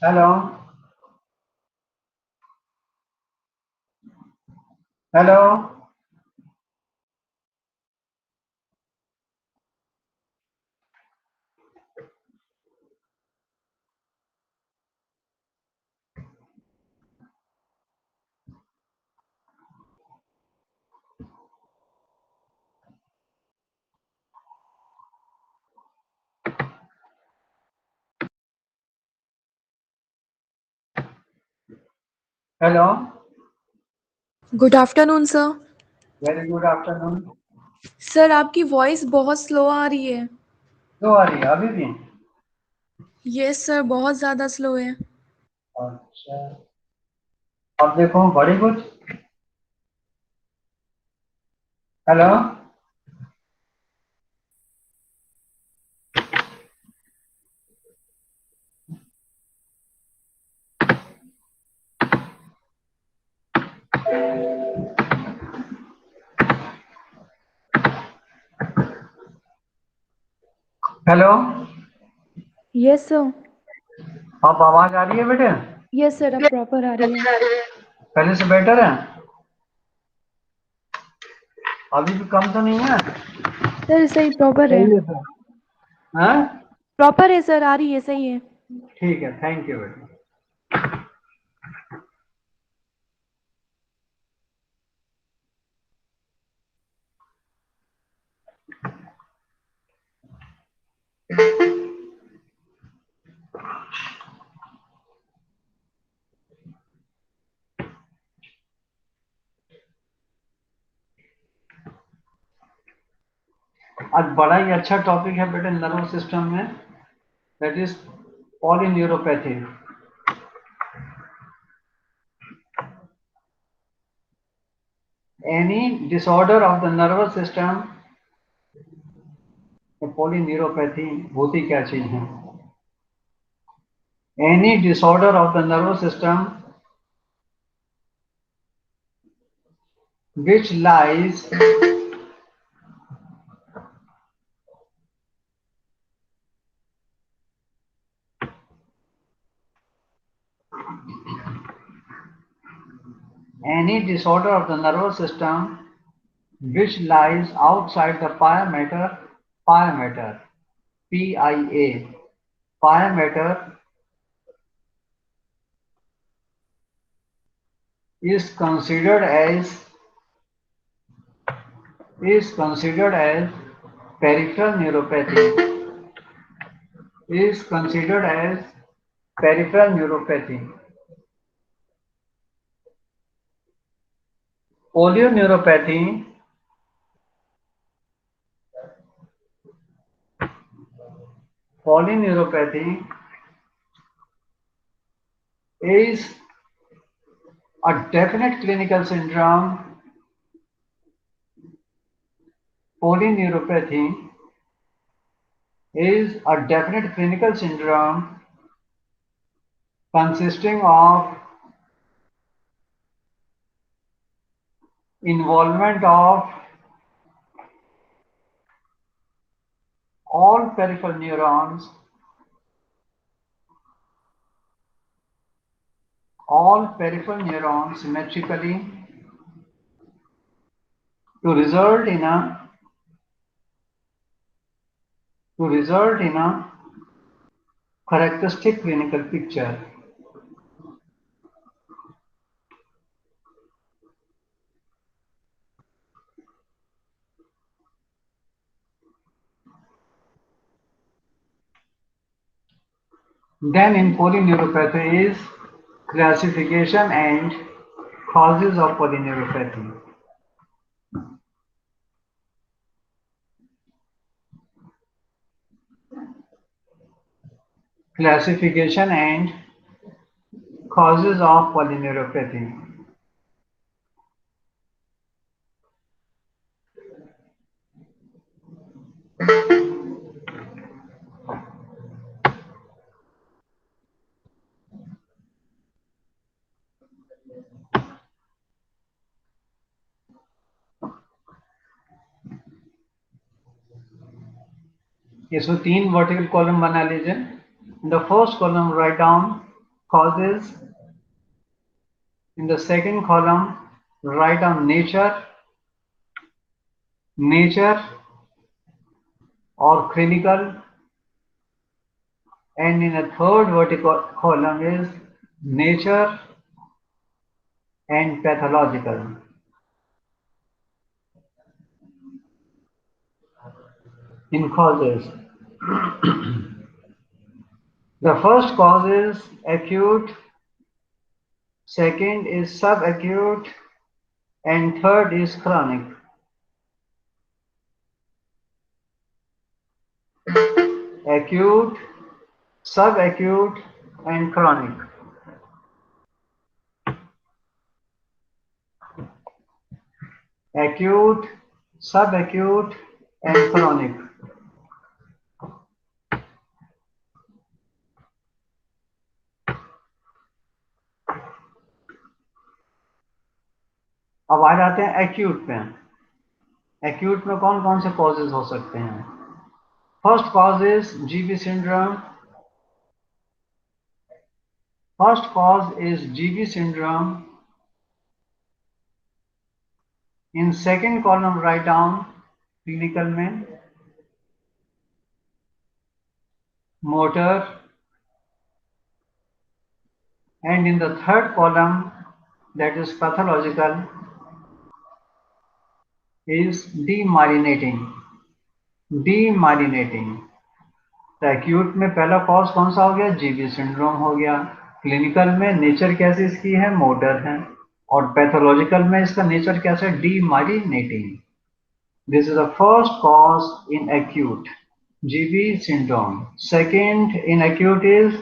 Hello hello hello good afternoon sir. Very good afternoon. Sir आपकी voice बहुत slow आ रही है। क्यों आ रही है अभी भी? यस सर, बहुत ज़्यादा स्लो है। अच्छा, अब देखो बड़ी कुछ। Hello hello, yes sir. अब आवाज आ रही है बेटे? यस सर, अब प्रॉपर आ रही है। पहले से बेटर है? अभी भी कम तो नहीं है? सर सही प्रॉपर है। सही है सर। हाँ प्रॉपर है सर, आ रही है, सही है। ठीक है, थैंक यू बेटे। आज बड़ा ही अच्छा टॉपिक है बेटे नर्वस सिस्टम में, that is polyneuropathy. Any disorder of the nervous system, polyneuropathy होती क्या चीज है? Any disorder of the nervous system which lies any disorder of the nervous system which lies outside the pia mater, PIA, pia mater is considered as peripheral neuropathy, is considered as peripheral neuropathy. Polyneuropathy polyneuropathy is a definite clinical syndrome. Polyneuropathy is a definite clinical syndrome consisting of involvement of all peripheral neurons symmetrically to result in a characteristic clinical picture. Then in polyneuropathy is classification and causes of polyneuropathy. Classification and causes of polyneuropathy. इसमें 3 vertical column बना लीजिए. In the first column write down causes. In the second column write down nature or clinical, and in a third vertical column is nature and pathological. In causes, the first cause is acute, second is subacute, and third is chronic. Acute, subacute, and chronic. Acute, subacute, and chronic. अब आ जाते हैं acute पे. Acute में कौन कौन से causes हो सकते हैं? First cause is GB syndrome. First cause is GB syndrome. In second column write down clinical में motor, and in the third column, that is pathological, is demyelinating. तो एक्यूट में पहला कॉज कौन सा हो गया? जीबी सिंड्रोम हो गया. क्लिनिकल में नेचर कैसे इसकी है? मोटर है. और पैथोलॉजिकल में इसका नेचर कैसे? demyelinating. This is the first cause in acute GB syndrome. Second in acute is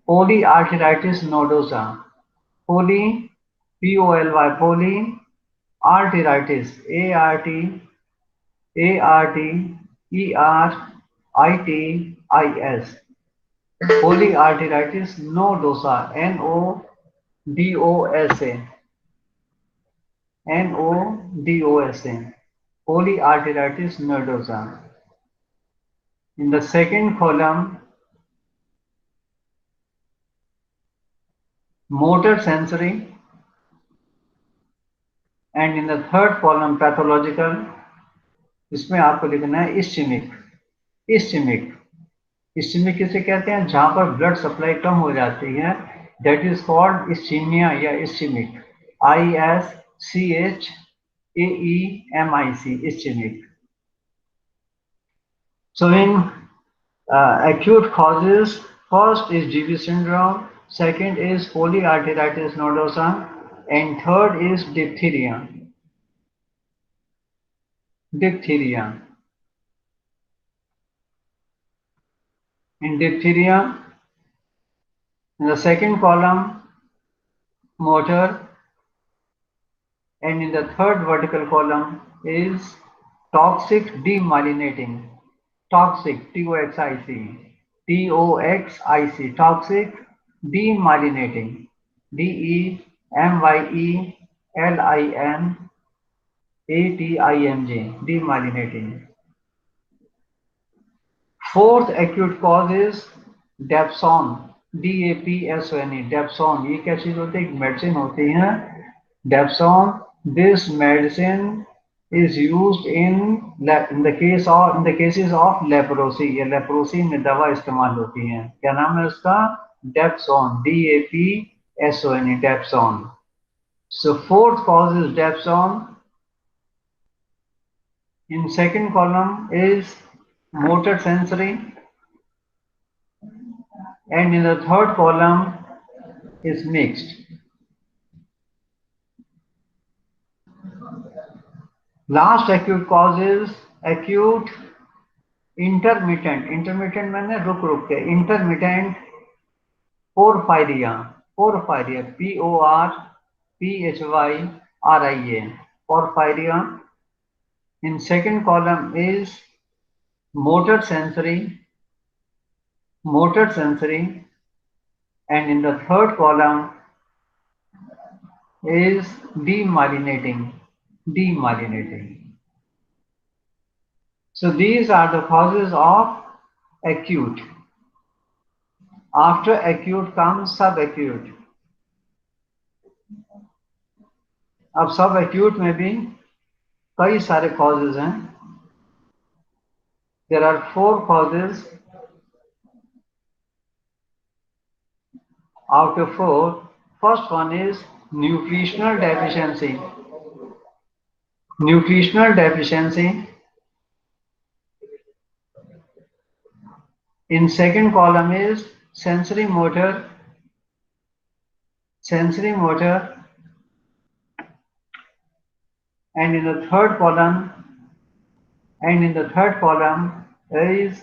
polyarteritis nodosa. Poly, P-O-L-Y, poly, arteritis, A-R-T-E-R-I-T-I-S. Polyarteritis nodosa, N-O-D-O-S-A. N-O-D-O-S-A. Polyarteritis nodosa. In the second column, motor sensory, and in the third column pathological. इसमें आपको लिखना है ischaemic. Ischaemic किसे कहते हैं? जहां पर blood supply कम हो जाती है, दैट इज कॉल्ड इस्चीमिया या ischaemic. ISCHAEMIC, ischemic. So in acute causes, first is GB syndrome, second is polyarteritis nodosa, and third is diphtheria. In diphtheria, in the second column, motor, and in the third vertical column is toxic demyelinating. Toxic, T-O-X-I-C, toxic demyelinating, DEMYELINATING, demyelinating. Fourth acute cause is dapsone, DAPSONE, dapsone. ये क्या चीज होती है? एक medicine होती है dapsone. This medicine is used in the cases of leprosy. ये leprosy में दवा इस्तेमाल होती है. क्या नाम है उसका? dapsone, DAPSONE, dapsone. So fourth cause is dapsone. In second column is motor sensory, and in the third column is mixed. Last acute cause is acute intermittent. Intermittent मैंने रुक रुक के. Intermittent porphyria. Porphyria. Porphyria. In second column is motor sensory, and in the third column is demyelinating. So these are the causes of acute. After acute comes subacute. अब सब acute में भी कई सारे कॉजेज हैं. There are 4 causes. Out of 4, first one is nutritional deficiency. Nutritional deficiency. In second column is sensory motor. Sensory motor. And in the third column is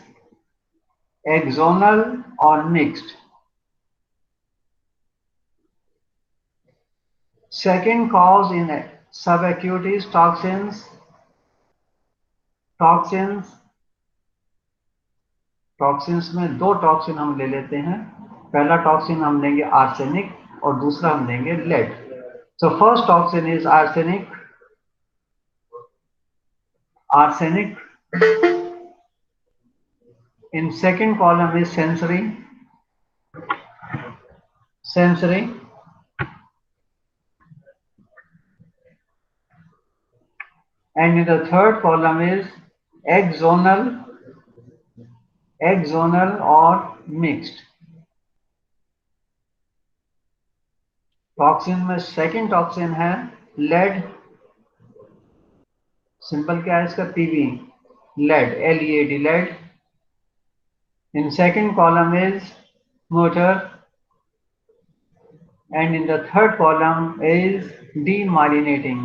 axonal or mixed. Second cause in subacute is toxins. Toxins में 2 toxin हम ले लेते हैं. पहला toxin हम लेंगे arsenic और दूसरा हम लेंगे lead. So first toxin is arsenic. In second column is sensory. And in the third column is axonal or mixed. Toxin में सेकंड टॉक्सिन है लेड. सिंपल क्या है इसका? PB. Lead, LEAD, lead. In second column is motor, and in the third column is demyelinating.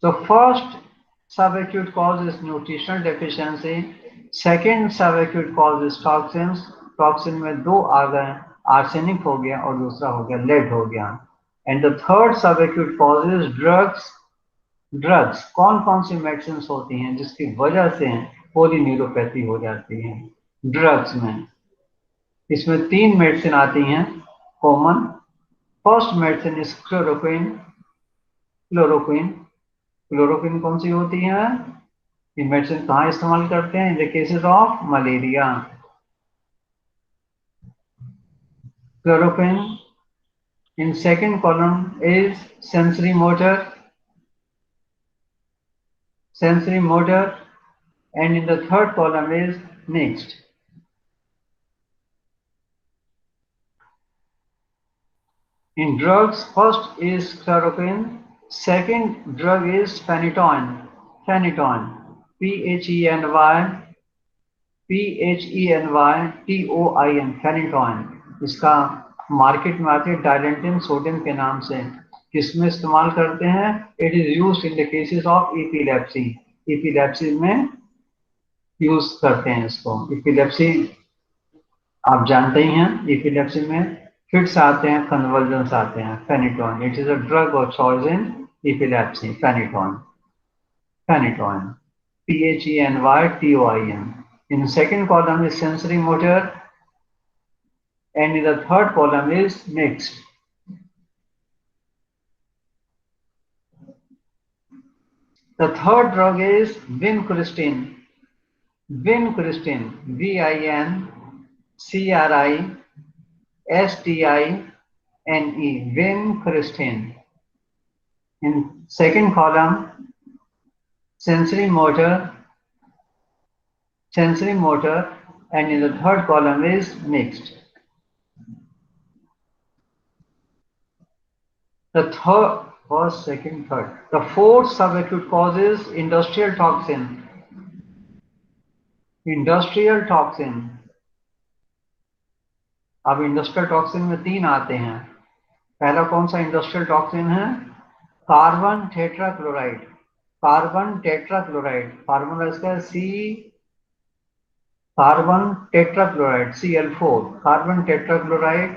So first subacute cause is nutritional deficiency. Second subacute cause is toxins. Toxin में 2 आ गए, arsenic हो गया और दूसरा हो गया लेड हो गया. And the third subacute cause is drugs. कौन कौन सी मेडिसिन होती हैं जिसकी वजह से पॉलीन्यूरोपैथी हो जाती है ड्रग्स में? इसमें 3 मेडिसिन आती हैं common. First medicine is chloroquine. Chloroquine कौन सी होती है? ये मेडिसिन कहाँ इस्तेमाल करते हैं? In the cases of malaria. Chloroquine. In second column is sensory motor, and in the third column is mixed. In drugs, first is chloroquine, second drug is phenytoin, Phenytoin, इसका market में आते हैं डायलेंटिन sodium के नाम से. किसमें इस्तेमाल करते हैं? It is used in the cases of epilepsy में यूज करते हैं इसको. एपिलेप्सी आप जानते ही हैं. एपिलेप्सी में फिट्स आते हैं, कन्वर्जन्स आते हैं. Phenytoin, it is a drug of choice in epilepsy. Phenytoin. PHENYTOIN. In the second column is sensory motor, and in the third column is mixed. The third drug is vincristine. VINCRISTINE. Vincristine. In second column, sensory motor, and in the third column is mixed. The fourth subacute cause is industrial toxin. अब industrial toxin में 3 आते हैं. पहला कौन सा industrial toxin है? Carbon tetrachloride. Formula इसका carbon tetrachloride, Cl4. Carbon tetrachloride.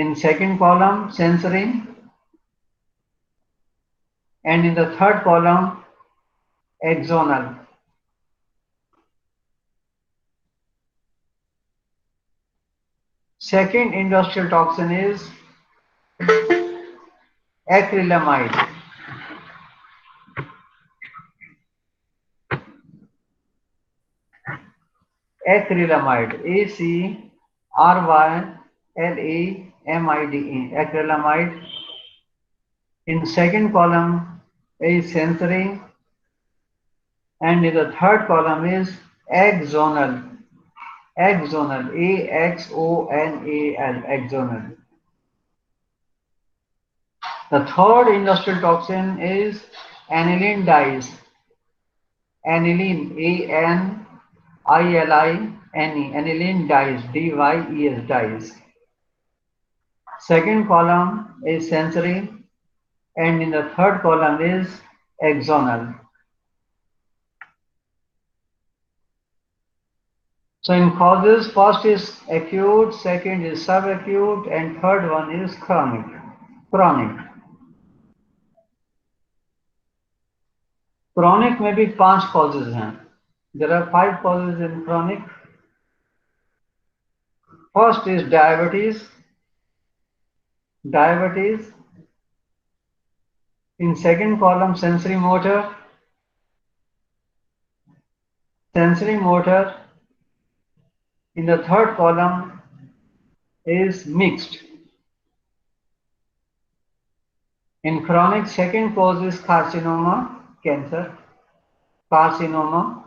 In second column, sensory, and in the third column, axonal. Second industrial toxin is acrylamide. acrylamide, acrylamide, acrylamide. In second column is sensory, and in the third column is axonal, axonal, axonal, axonal. The third industrial toxin is aniline dyes, aniline, A-N-I-L-I-N-E, aniline dyes, D-Y-E-S, dyes. Second column is sensory, and in the third column is axonal. So in causes, first is acute, second is subacute, and third one is chronic. Chronic. Chronic में भी 5 causes हैं. There are 5 causes in chronic. First is diabetes. Diabetes. In second column, sensory motor. Sensory motor. In the third column is mixed. In chronic, second cause is carcinoma, cancer. Carcinoma.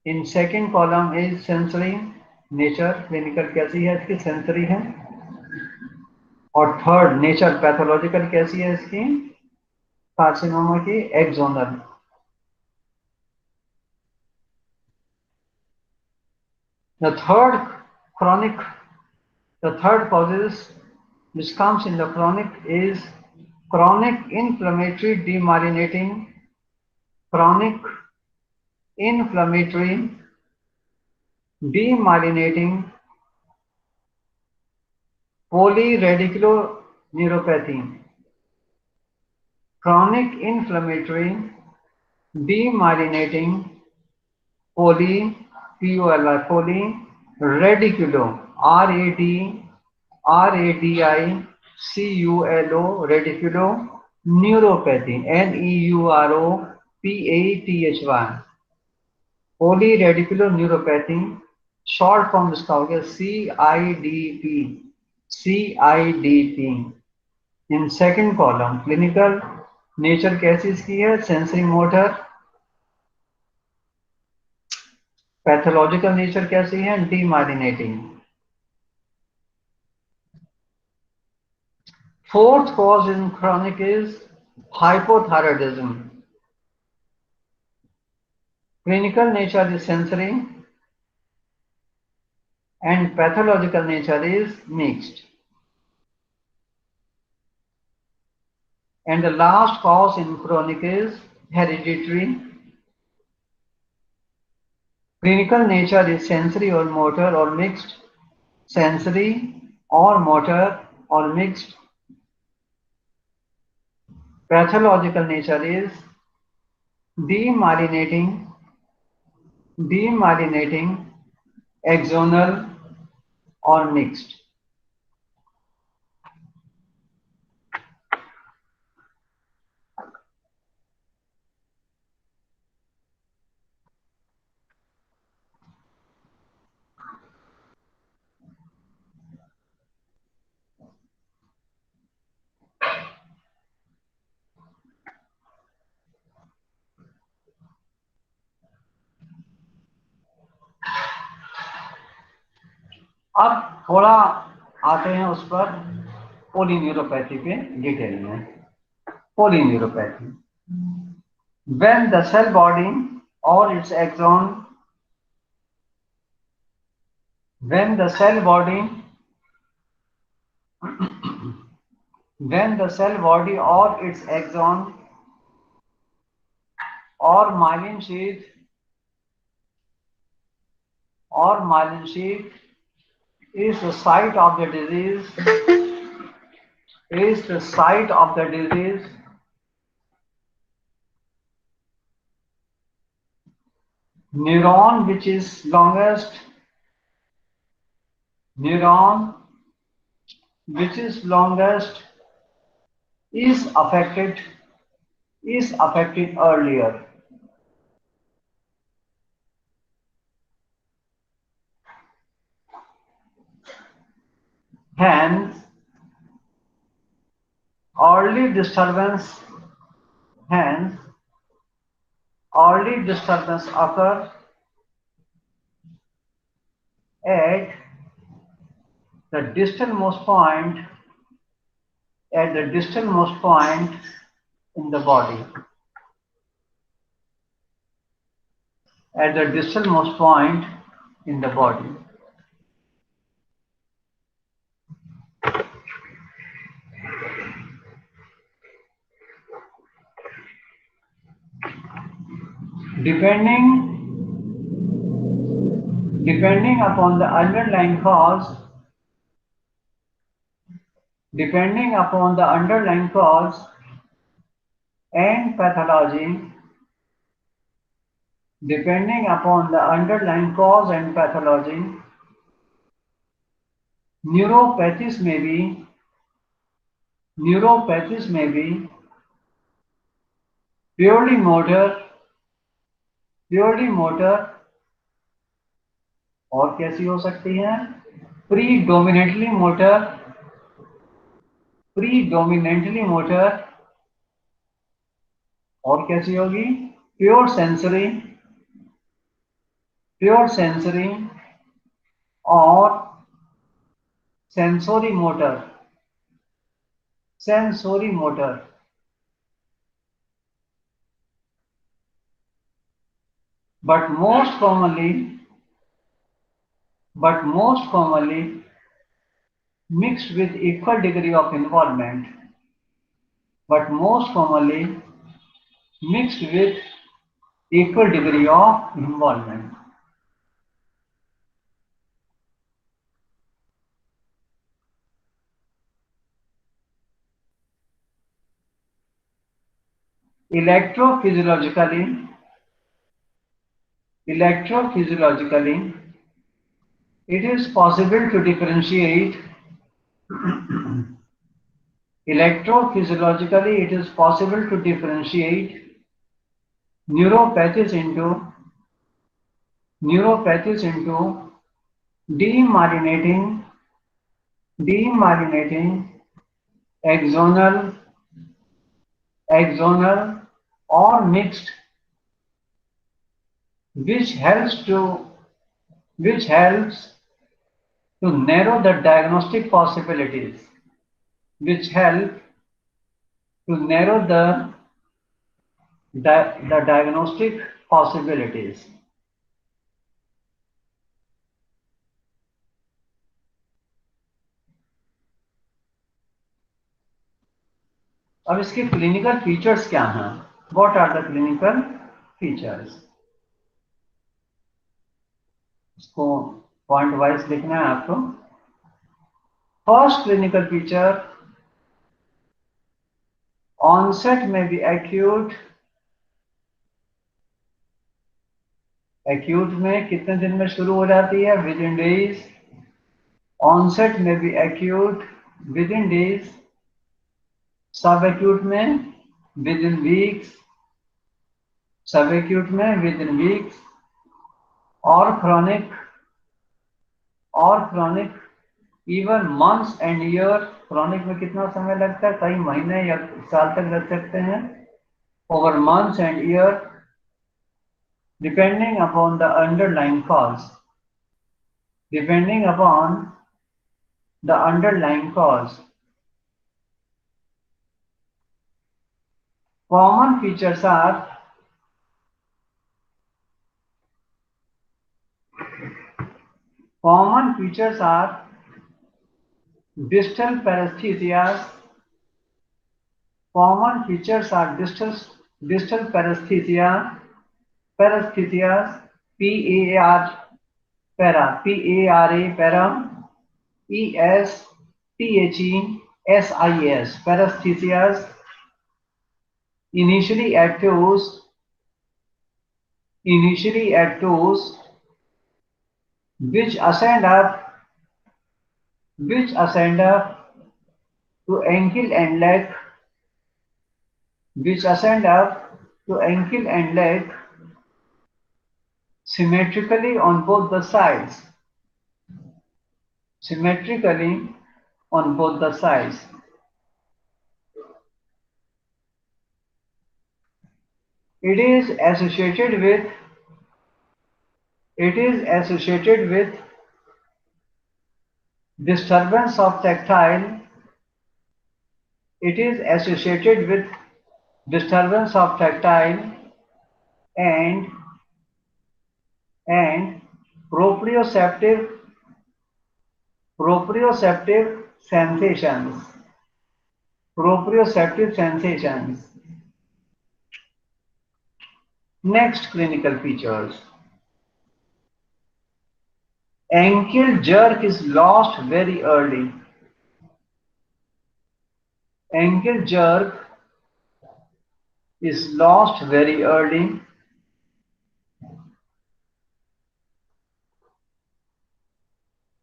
In second column is sensory nature, clinical कैसी है इसकी, sensory है. और third nature, pathological कैसी है इसकी, carcinoma की, axonal. The third chronic, the third causes which comes in the chronic is chronic inflammatory demyelinating, chronic inflammatory demyelinating polyradiculoneuropathy, chronic inflammatory demyelinating poly, P-O-L-Y, polyradiculo, R-A-D-I-C-U-L-O, radiculoneuropathy, N-E-U-R-O-P-A-T-H-Y, polyradiculoneuropathy. Short form इसका हो गया CIDP, CIDP. In second column clinical nature कैसी इसकी है, sensory motor. Pathological nature कैसी है, demyelinating. Fourth cause in chronic is hypothyroidism. Clinical nature is sensory and pathological nature is mixed. And the last cause in chronic is hereditary. Clinical nature is sensory or motor or mixed. Sensory or motor or mixed. Pathological nature is demyelinating, axonal or mixed. अब थोड़ा आते हैं उस पर polyneuropathy पे detail में. Polyneuropathy, when the cell body or its axon, when the cell body when the cell body or its axon or myelin sheath is the site of the disease, neuron which is longest is affected earlier. Hence, early disturbance hence early disturbance occur at the distalmost point at the distalmost point in the body. At the distalmost point in the body. Depending upon the underlying cause, depending upon the underlying cause and pathology, depending upon the underlying cause and pathology, neuropathies may be purely motor और कैसी हो सकती हैं? predominantly motor और कैसी होगी? Pure sensory और sensory motor but most commonly mixed with equal degree of involvement electrophysiologically it is possible to differentiate neuropathies into demyelinating axonal or mixed, which helps to narrow the diagnostic possibilities, the diagnostic possibilities. अब इसके clinical features क्या हैं? What are the clinical features? इसको point wise लिखना है आपको. First clinical feature, onset में भी एक्यूट में कितने दिन में शुरू हो जाती है? With in days. ऑनसेट में भी एक्यूट विद इन डेज, सब एक्यूट में विद इन वीक्स, और chronic even months and year. Chronic में कितना समय लगता है? कई महीने या साल तक लग सकते हैं. Over months and year, depending upon the underlying cause. Common features are distal paresthesias. Distal paresthesias, PAR, para, ESTHESIS, paresthesias, initially at toes, which ascend up to ankle and leg, symmetrically on both the sides. on both the sides. It is associated with disturbance of tactile. It is associated with disturbance of tactile and and proprioceptive proprioceptive sensations. Proprioceptive sensations. Next clinical features. Ankle jerk is lost very early. Ankle jerk is lost very early.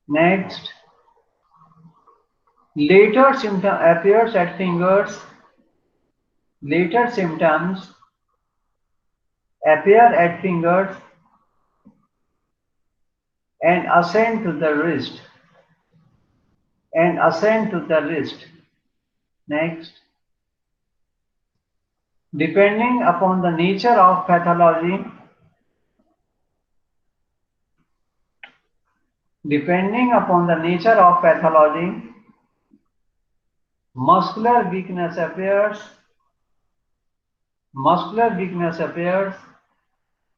Next, later symptom appears at fingers. Later symptoms appear at fingers and ascend to the wrist. Next, depending upon the nature of pathology, muscular weakness appears.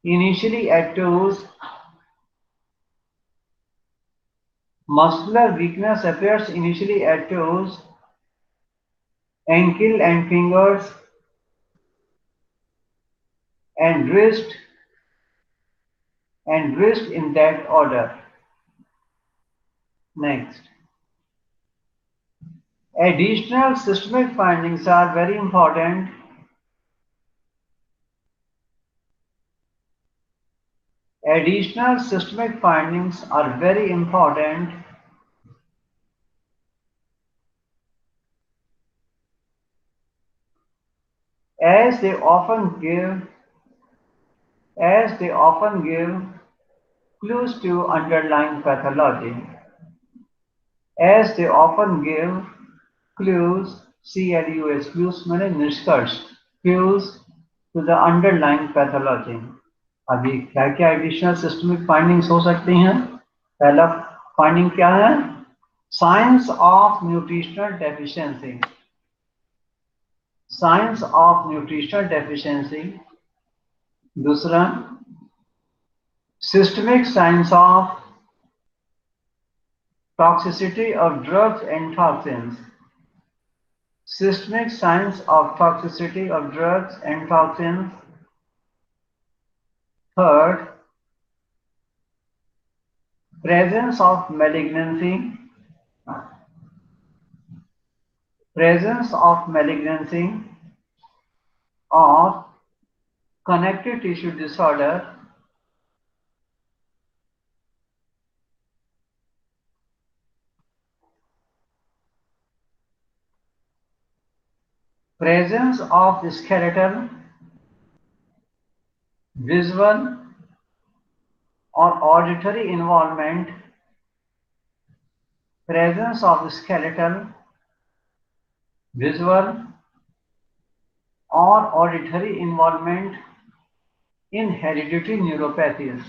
Initially at toes. Muscular weakness appears initially at toes, ankle and fingers, and wrist in that order. Next, additional systemic findings are very important. Additional systemic findings are very important as they often give clues to underlying pathology. As they often give clues, CLUS, clues माने निष्कर्ष, clues to the underlying pathology. अभी क्या क्या additional systemic findings हो सकती हैं? पहला finding क्या है? Science of nutritional deficiency. Science of nutritional deficiency. दूसरा, systemic science of toxicity of drugs and toxins. Systemic signs of toxicity of drugs and toxins. Third, presence of malignancy. Presence of malignancy of connective tissue disorder. Presence of skeletal, visual or auditory involvement. Presence of skeletal, visual or auditory involvement in hereditary neuropathies.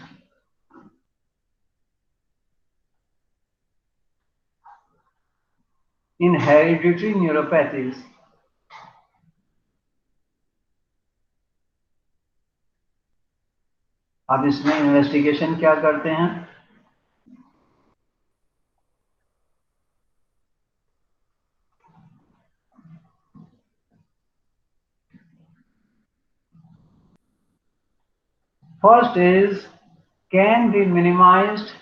In hereditary neuropathies. अब इसमें investigation क्या करते हैं? First is, can be minimized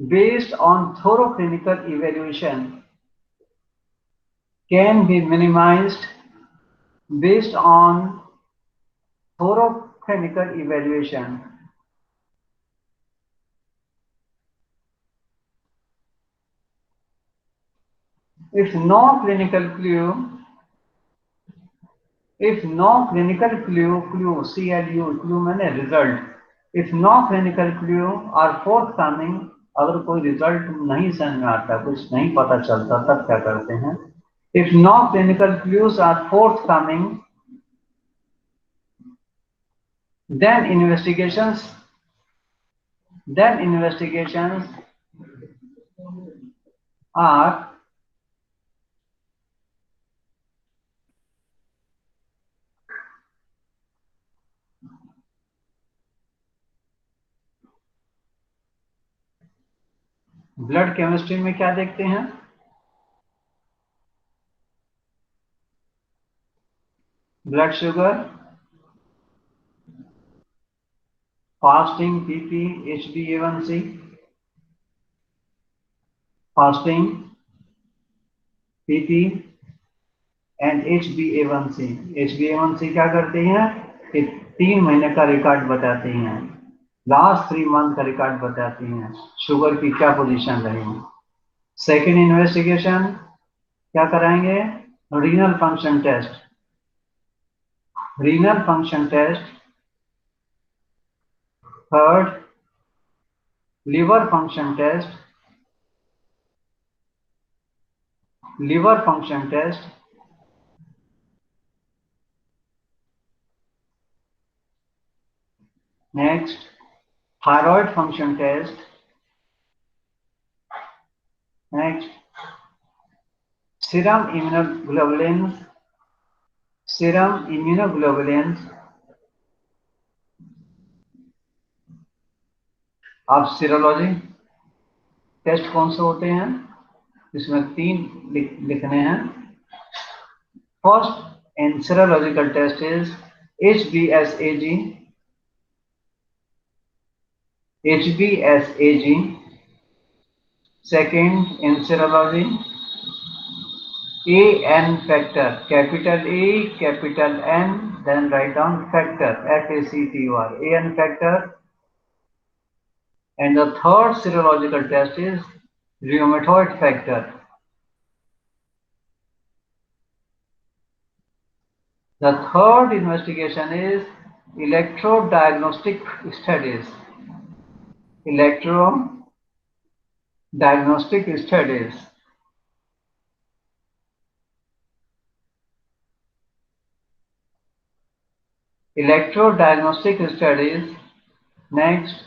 based on thorough clinical evaluation. Can be minimized based on thorough clinical evaluation. If no clinical clue, CLU, clue means result. If no clinical clue are forthcoming, अगर कोई result नहीं समझ में आता, कुछ नहीं पता चलता, तब क्या करते हैं? If no clinical clues are forthcoming, then investigations are blood chemistry में क्या देखते हैं? Blood sugar, fasting, PP, HbA1c, fasting, PP and HbA1c। HbA1c क्या करती है कि 3 महीने का रिकॉर्ड बताती हैं, लास्ट 3 मंथ का रिकॉर्ड बताती हैं, शुगर की क्या पोजीशन रही। सेकेंड इन्वेस्टिगेशन क्या कराएंगे? Renal function test, renal function test. Third, liver function test, liver function test. Next, thyroid function test. Next, serum immunoglobulin, serum immunoglobulin. अब सीरोलॉजी टेस्ट कौन से होते हैं? इसमें 3 लिखने हैं। First in serological test is HBsAg, HBsAg. Second in serology, AN factor, capital A, capital N, then write down factor, FACTOR, AN factor. And the third serological test is rheumatoid factor. The third investigation is electrodiagnostic studies. Electrodiagnostic studies. Electrodiagnostic studies. Next,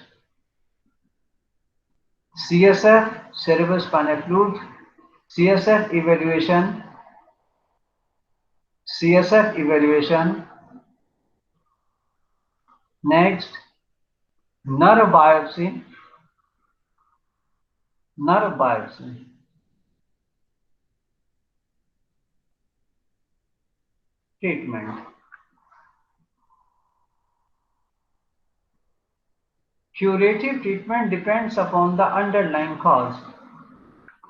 CSF, cerebrospinal fluid, CSF evaluation, CSF evaluation. Next, nerve biopsy, nerve biopsy. Treatment. Curative treatment depends upon the underlying cause.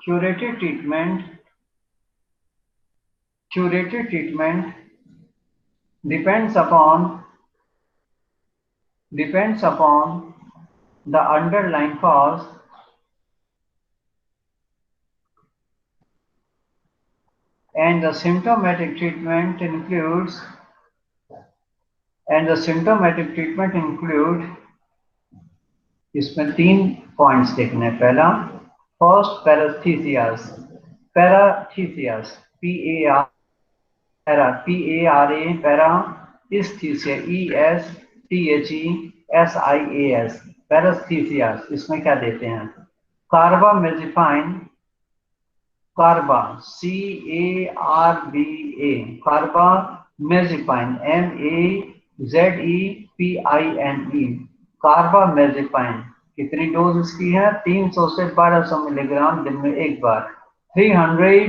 Curative treatment depends upon the underlying cause, and the symptomatic treatment includes इसमें 3 points देखने हैं। पहला, first पैरास्थीसियास, पैरास्थीसियास, PAR, para, इस्थीसिया, ESTHESIAS, पैरास्थीसियास। इसमें क्या देते हैं? कार्बामेजिपाइन, कार्बा, CARBA, कार्बामेजिपाइन, MAZEPINE, कार्बामेजिपाइन। कितनी dose इसकी है? 300 से 1200 मिलीग्राम दिन में एक बार, 300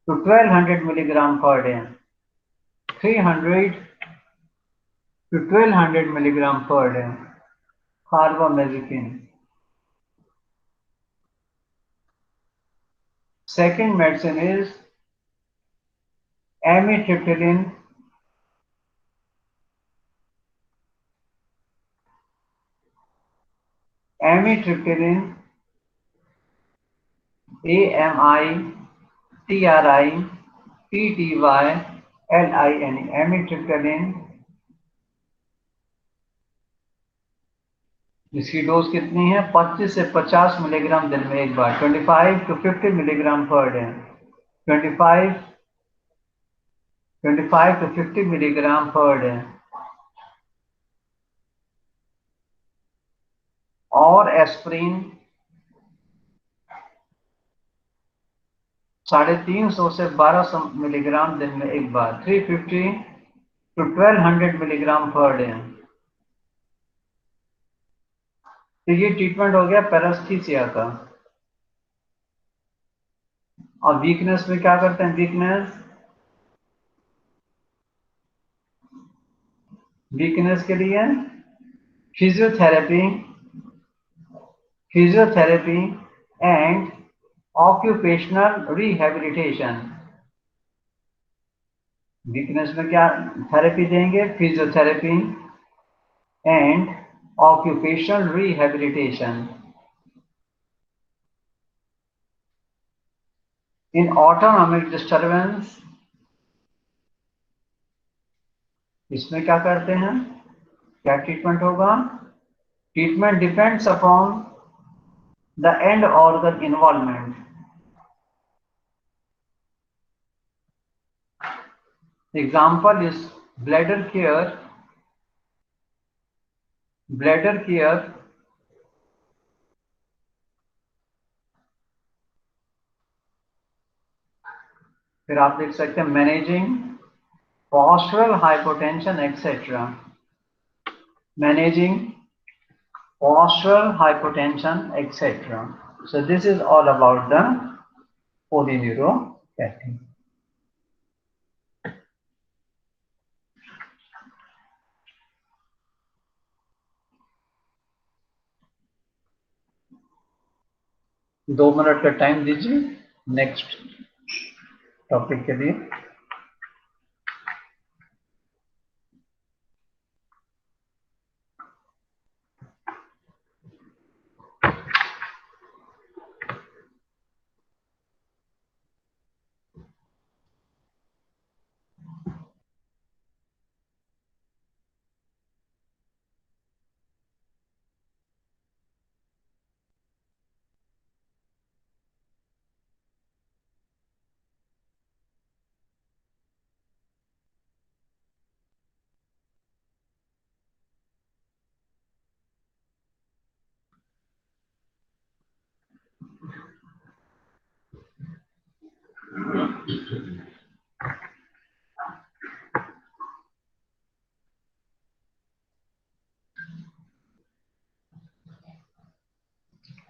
to 1200 milligram per day, 300 to 1200 milligram per day, carbamazepine. Second medicine is amitriptyline, amitriptyline, AMITRIPTYLINE, amitriptyline. इसकी डोज कितनी है? 25 से 50 मिलीग्राम दिन में एक बार, 25 to 50 milligram per day, 25 to 50 milligram per day. और एस्प्रिन 350 से 1200 मिलीग्राम दिन में एक बार, 350 to 1200 मिलीग्राम पर डे। तो ये ट्रीटमेंट हो गया पैरास्थीसिया का। और वीकनेस में क्या करते हैं? वीकनेस के लिए physiotherapy and occupational rehabilitation. Weakness में क्या थेरेपी देंगे? Physiotherapy and occupational rehabilitation. In autonomic disturbance, इसमें क्या करते हैं? क्या ट्रीटमेंट होगा? Treatment depends upon the end organ involvement. Example is bladder care, फिर आप देख सकते हैं managing postural hypotension, etc. Managing postural hypotension, etc. So this is all about the polyneuropathy. 2 minute का टाइम दीजिए नेक्स्ट टॉपिक के लिए।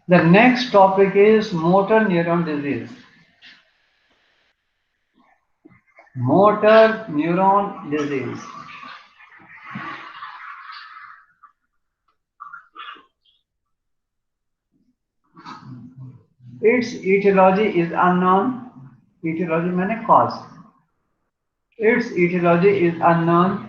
The next topic is motor neuron disease. Motor neuron disease. Its etiology is unknown. Etiology means cause. Its etiology is unknown.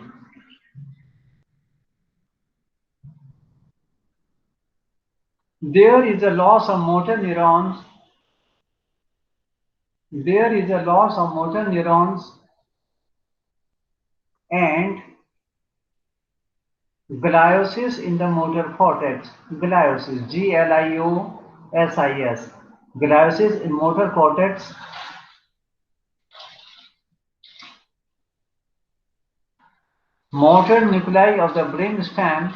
There is a loss of motor neurons. There is a loss of motor neurons and gliosis in the motor cortex. Gliosis, Gliosis. Gliosis in motor cortex. Motor nuclei of the brain stem.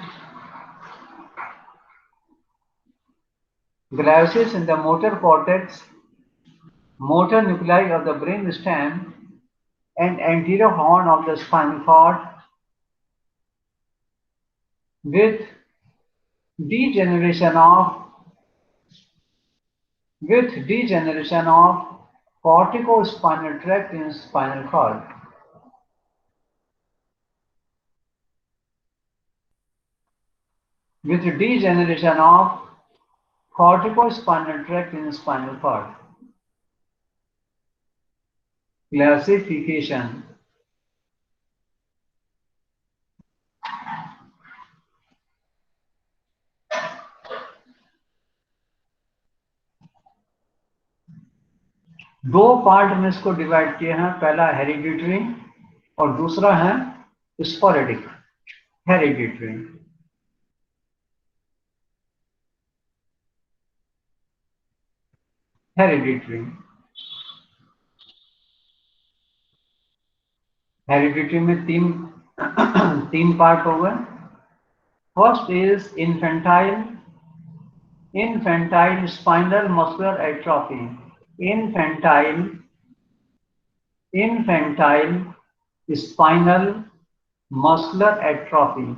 Gliosis in the motor cortex. Motor nuclei of the brain stem and anterior horn of the spinal cord with degeneration of corticospinal tract in spinal cord. With degeneration of corticospinal tract in spinal cord. Classification. दो part में इसको divide किए हैं, पहला hereditary और दूसरा है sporadic. Hereditary hereditary. Hereditary में तीन तीन पार्ट हो गए। First is infantile spinal muscular atrophy। infantile spinal muscular atrophy।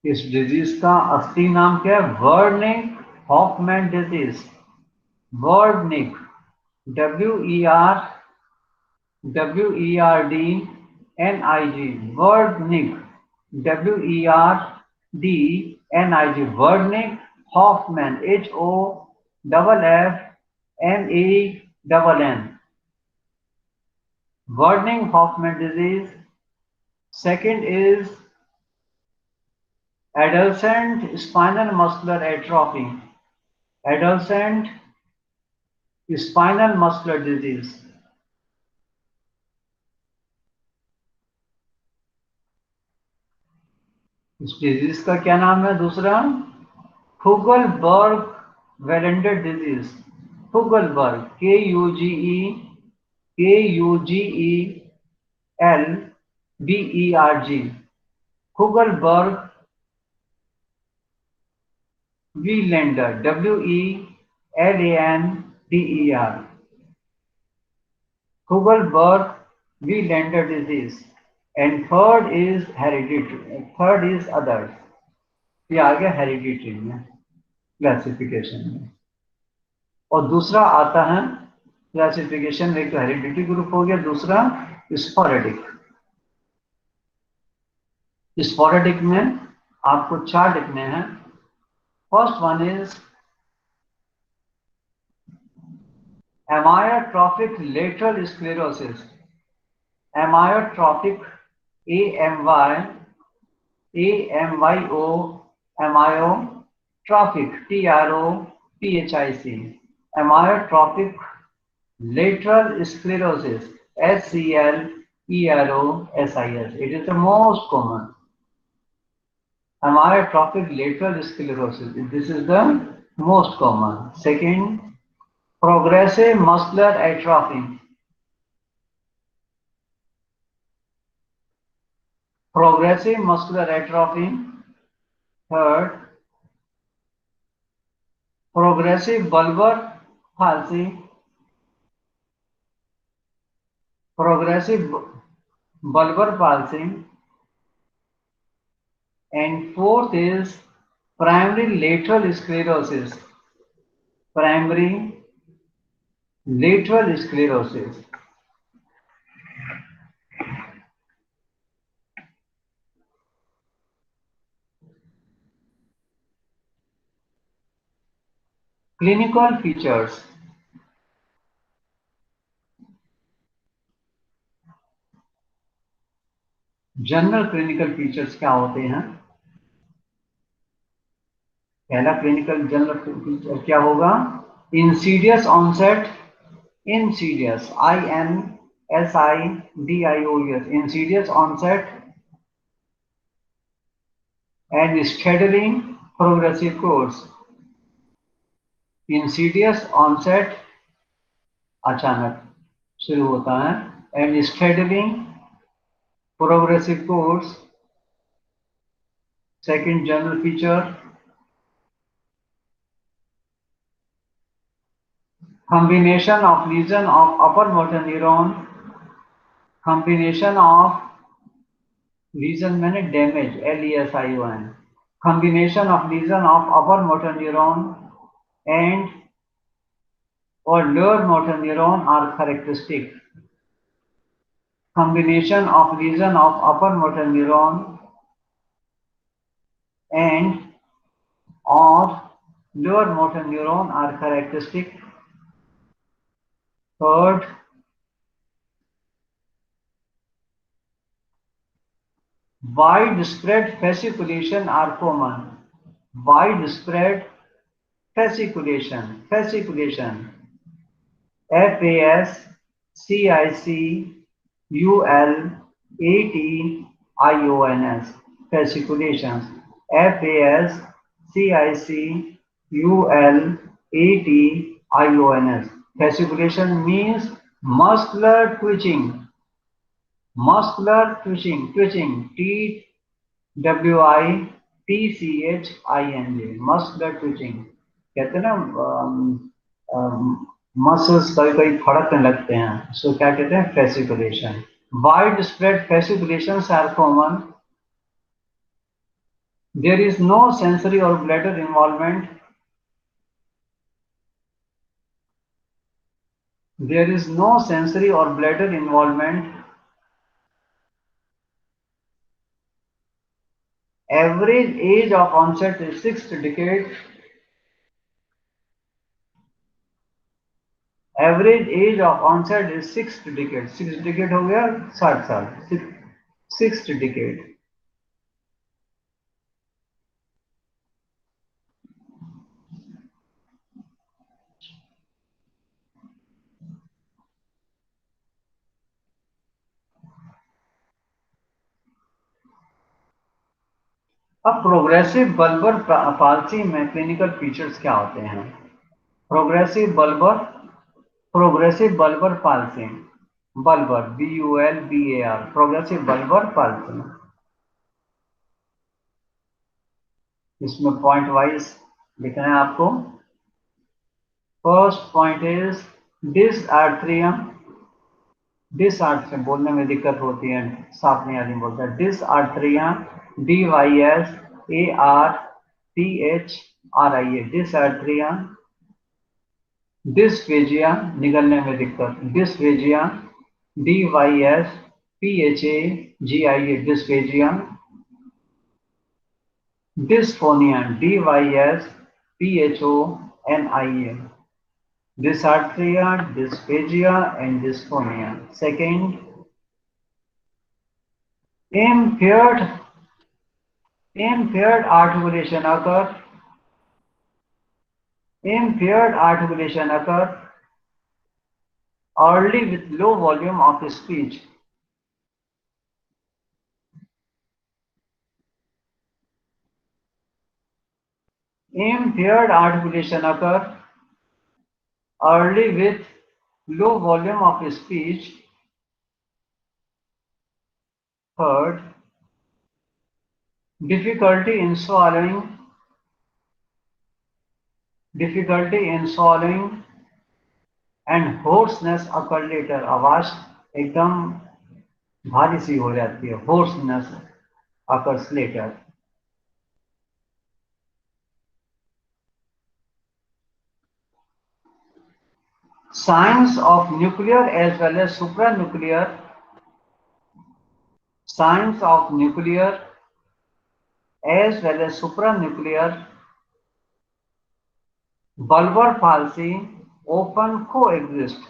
इस डिजीज का असली नाम क्या है? Wernicke Hoffmann disease. Wernicke, WERDNIG, Wernicke, WERDNIG, Wernicke Hoffmann, HOFFMANN, Wernicke Hoffmann disease. Second is adolescent spinal muscular atrophy, adolescent spinal muscular disease। इस disease का क्या नाम है दूसरा? Kugelberg Welander disease. Kugelberg, KUGELBERG, Kugelberg Welander, WELANDER, Kugelberg Welander disease. And third is hereditary, third is others. ये आ गया hereditary में क्लासिफिकेशन में। और दूसरा आता है क्लासिफिकेशन में, एक तो हेरिडिटरी ग्रुप हो गया, दूसरा स्पोरेडिक। स्पोरेडिक में आपको चार लिखने हैं। First one is amyotrophic lateral sclerosis। amyotrophic, amyotrophic, amyotrophic lateral sclerosis, SCLEROSIS, it is the most common amyotrophic lateral sclerosis, this is the most common। Second, progressive muscular atrophy, progressive muscular atrophy। Third, progressive bulbar palsy, progressive bulbar palsy। And fourth is primary lateral sclerosis, primary lateral sclerosis। Clinical features. General clinical features क्या होते हैं? पहला clinical general feature क्या होगा? Insidious onset, insidious, INSIDIOUS, insidious onset and steadily progressive course. Insidious onset, अचानक शुरू होता है, and steadily progressive course. Second general feature, combination of lesion of upper motor neuron, combination of lesion मैंने damage, LESION, combination of lesion of upper motor neuron and or lower motor neuron are characteristic। combination of lesion of upper motor neuron and or lower motor neuron are characteristic। Third, widespread fasciculation are common, widespread fasciculation, fasciculation, FASCICULATIONS, fasciculations, Fasciculation. Fasciculation means muscular twitching. Muscular twitching. Twitching. Twitching. Muscular twitching. कहते हैं ना muscles कभी कभी फड़कने लगते हैं, सो क्या कहते हैं? Fasciculation. Wide spread fasciculations are common. There is no sensory or bladder involvement. There is no sensory or bladder involvement. Average age of onset is sixth decade. Average age of onset is sixth decade. Sixth decade हो गया 60 साल. Sixth decade. अब progressive bulbar palsy में clinical features क्या होते हैं? Progressive bulbar palsy. Bulbar BULBAR. Progressive bulbar palsy. इसमें point wise लिखना है आपको. First point is dysarthria. Dysarthria बोलने में दिक्कत होती है, साफ नहीं आदमी बोलता है. डिसआर्थरियम. DYSARTHRIA. डिसआर्थरियम. डिस्फेजिया निगलने में दिक्कत. Dysphagia. DYSPHAGIA. Dysphagia. Dysphonia. DYSPHONIA. Dysarthria, dysphagia, and dysphonia. Second, impaired articulation occur. Impaired articulation occur early with low volume of speech. Impaired articulation occur early with low volume of speech. Third, difficulty in swallowing and hoarseness occur later. आवाज एकदम भारी सी हो जाती है. hoarseness occurs later. Signs of nuclear as well as supranuclear. Signs of nuclear as well as supranuclear bulbar palsy often coexist.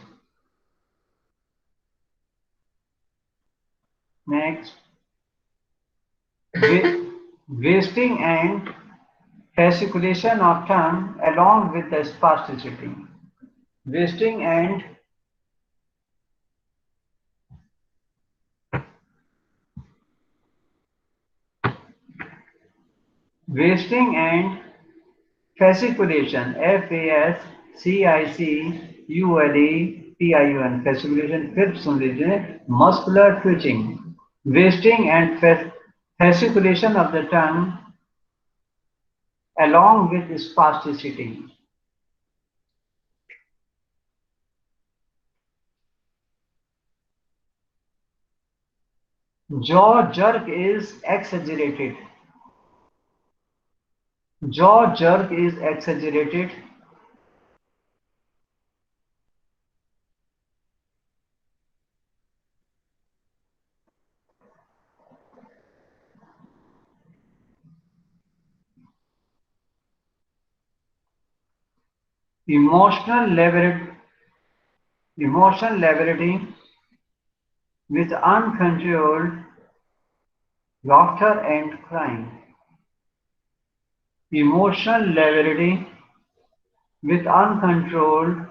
Next, wasting and fasciculation of tongue along with the spasticity. Wasting and fasciculation. FASCICULATION. Fasciculation. फिर सुन लीजिए. Muscular twitching. Wasting and fasciculation of the tongue along with spasticity. Jaw jerk is exaggerated. Jaw jerk is exaggerated. Emotional levity with uncontrolled laughter and crying. Emotional levity with uncontrolled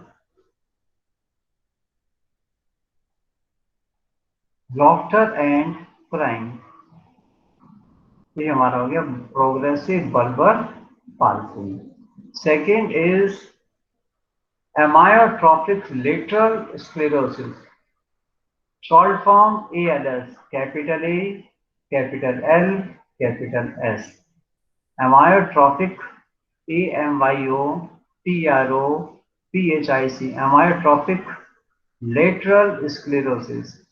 laughter and crying. ये हमारा हो गया progressive bulbar palsy. Second is amyotrophic lateral sclerosis. Short form ALS, capital A, capital L, capital S. Amyotrophic, AMYOTROPHIC, amyotrophic lateral sclerosis.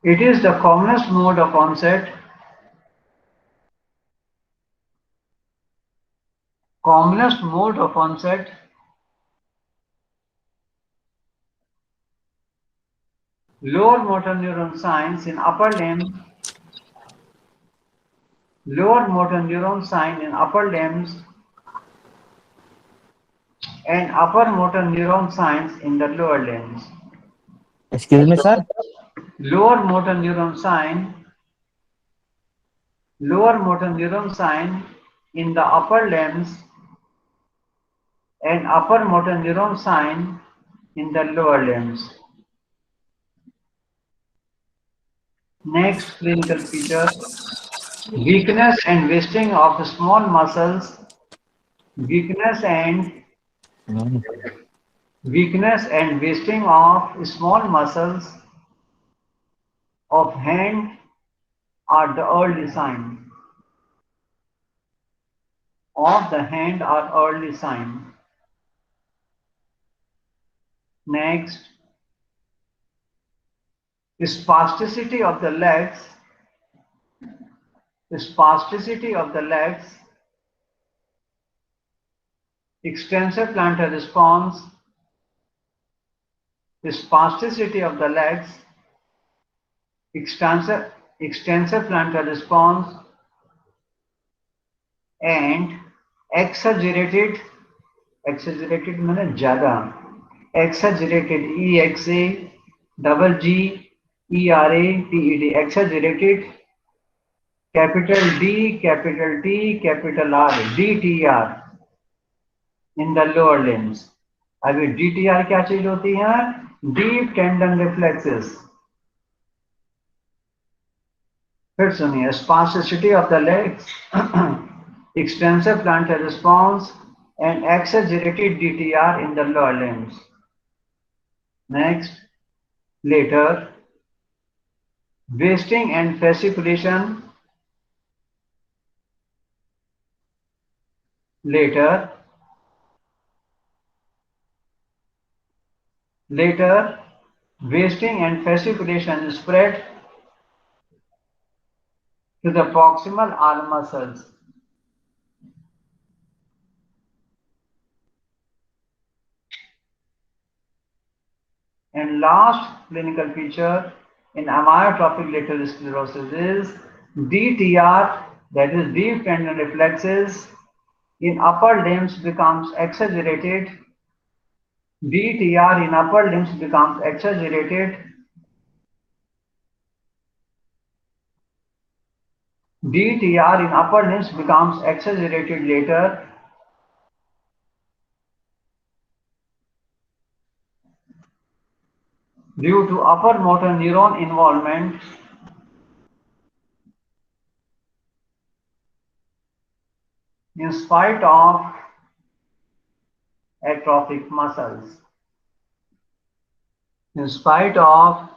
It is the commonest mode of onset. Commonest mode of onset. Lower motor neuron signs in upper limb. Lower motor neuron sign in upper limbs and upper motor neuron signs in the lower limbs. Excuse me, sir. Lower motor neuron sign. Lower motor neuron sign in the upper limbs and upper motor neuron sign in the lower limbs. Next clinical feature, weakness and wasting of small muscles. Weakness and wasting of small muscles of hand are the early sign. Of the hand are early sign. Next, spasticity of the legs. Spasticity of the legs. Extensive plantar response. Spasticity of the legs. Extensive plantar response and exaggerated means ज़्यादा, exaggerated exaggerated capital D, capital T, capital R, DTR in the lower limbs. अभी DTR क्या चीज होती है? Deep tendon reflexes. फिर सुनिए, spasticity of the legs, extensive plantar response and exaggerated DTR in the lower limbs. Next, later, wasting and fasciculation. Later, wasting and fasciculation spread to the proximal arm muscles. And last clinical feature in amyotrophic lateral sclerosis is DTR, that is deep tendon reflexes in upper limbs becomes exaggerated. DTR in upper limbs becomes exaggerated. DTR in upper limbs becomes exaggerated later. Due to upper motor neuron involvement in spite of atrophic muscles. In spite of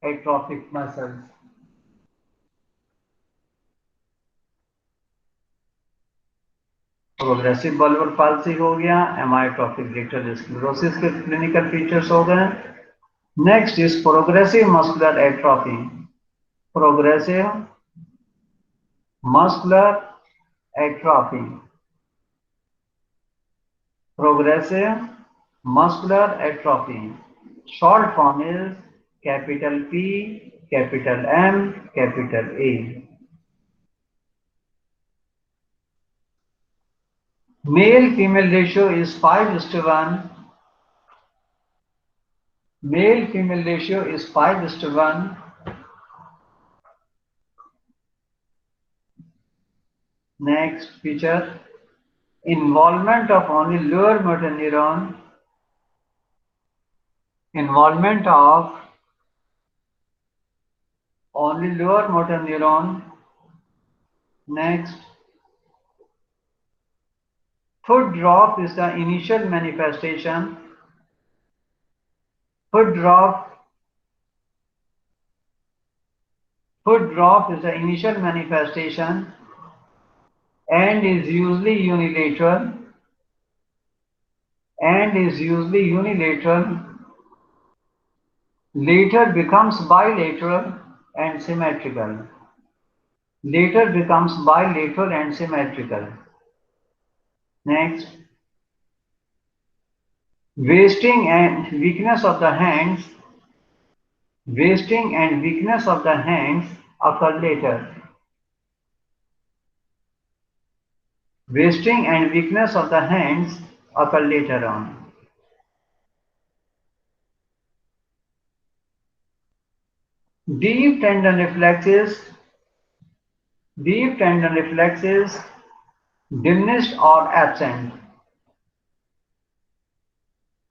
atrophic muscles. Progressive bulbar palsy हो गया, amyotrophic lateral sclerosis के clinical features हो गए. Next is progressive muscular atrophy. Progressive muscular atrophy. Progressive muscular atrophy. Short form is capital P, capital M, capital A. Male-female ratio is 5:1. Male-female ratio is 5:1. Next feature, involvement of only lower motor neuron. involvement of only lower motor neuron. Next, foot drop is the initial manifestation. Foot drop is the initial manifestation and is usually unilateral later becomes bilateral and symmetrical. Next, wasting and weakness of the hands occur later. Wasting and weakness of the hands occur later on. Deep tendon reflexes diminished or absent.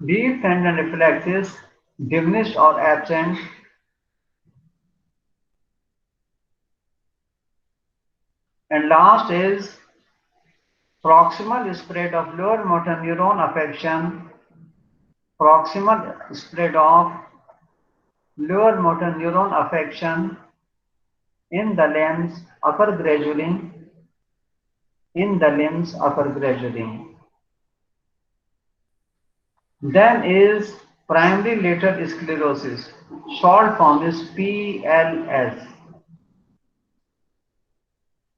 Deep tendon reflexes diminished or absent. And last is proximal spread of lower motor neuron affection. Proximal spread of lower motor neuron affection in the limbs occur gradually. Then is primary lateral sclerosis. Short form is PLS.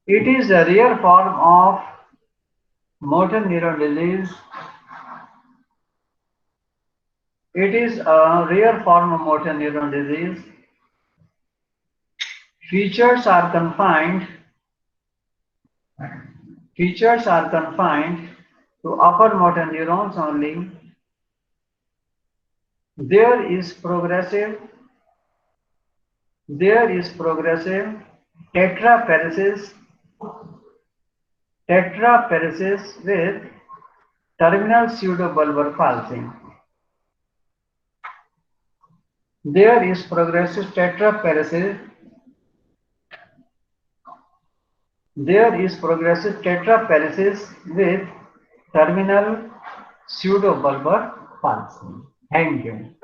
It is a rare form of motor neuron disease. Features are confined to upper motor neurons only. There is progressive tetraparesis with terminal pseudobulbar palsy. There is progressive tetraparesis with terminal pseudobulbar palsy. Thank you.